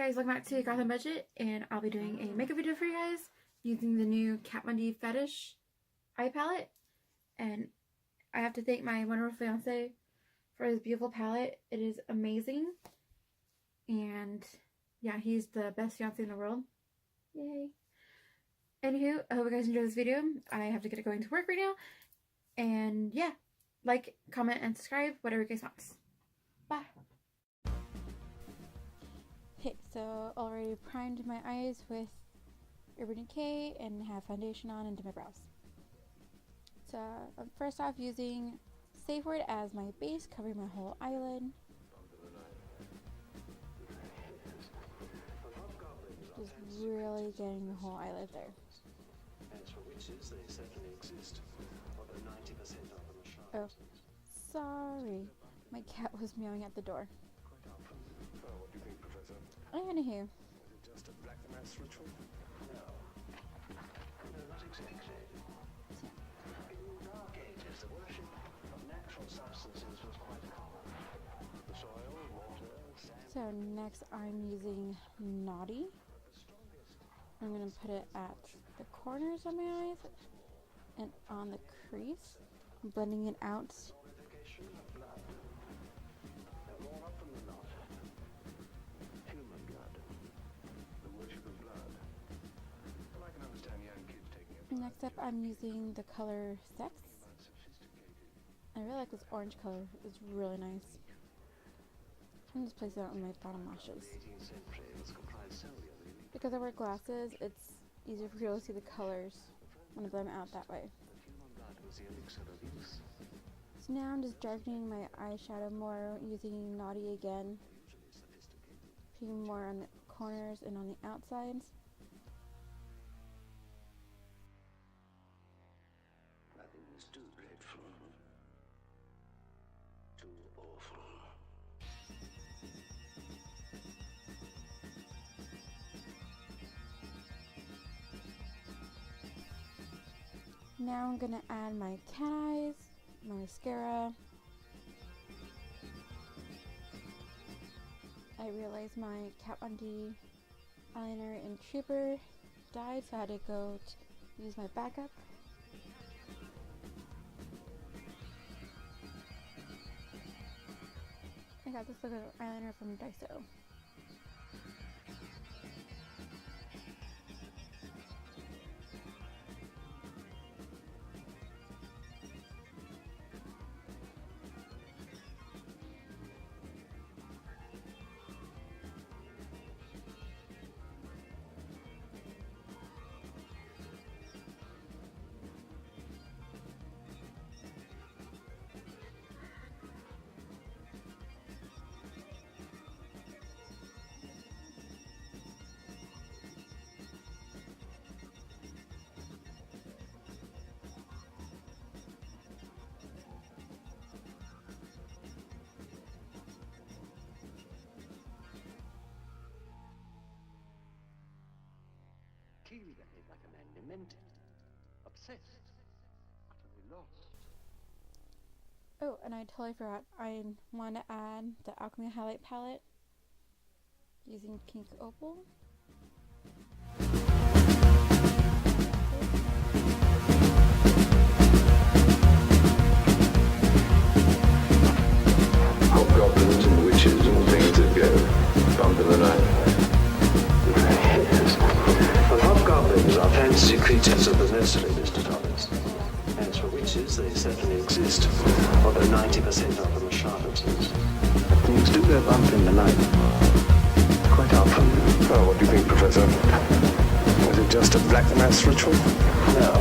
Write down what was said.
guys, welcome back to Goth on Budget, and I'll be doing a makeup video for you guys using the new Kat Von D Fetish eye palette. And I have to thank my wonderful fiance for his beautiful palette. It is amazing, and yeah, he's the best fiance in the world. Yay. Anywho, I hope you guys enjoy this video. I have to get it going to work right now, and yeah, like, comment, and subscribe, whatever you guys want. Bye. Okay, so already primed my eyes with Urban Decay and have foundation on and did my brows. So I'm first off using Safe Word as my base, covering my whole eyelid. Just really getting the whole eyelid there. Oh, sorry. My cat was meowing at the door. Anywho. Is it just a black mass ritual? No. No, not exactly. In the Dark Ages, the worship of natural substances was quite common. The soil, water, sand. So next I'm using Naughty. I'm going to put it at the corners of my eyes and on the crease, blending it out. Next up, I'm using the color Sex. I really like this orange color. It's really nice. I'm just placing it on my bottom lashes. Because I wear glasses, it's easier for people to see the colors when I blend them out that way. So now I'm just darkening my eyeshadow more, using Naughty again. Putting more on the corners and on the outsides. Too dreadful, too awful. Now I'm gonna add my cat eyes, my mascara. I realized my Kat Von D eyeliner in Trooper died, so I had to go use my backup. I got this little eyeliner from Daiso. Keely behaved like a man demented, obsessed, utterly lost. Oh, and I totally forgot. I want to add the Alchemy highlight palette using Pink Opal. Hobgoblins and witches and things that go bump in the night. Hobgoblins are fantasy creatures of the nursery, Mr. Thomas. As for witches, they certainly exist, although 90% of them are charlatans. Things do go bump in the night. Quite often. Oh, what do you think, Professor? Was it just a black mass ritual? No.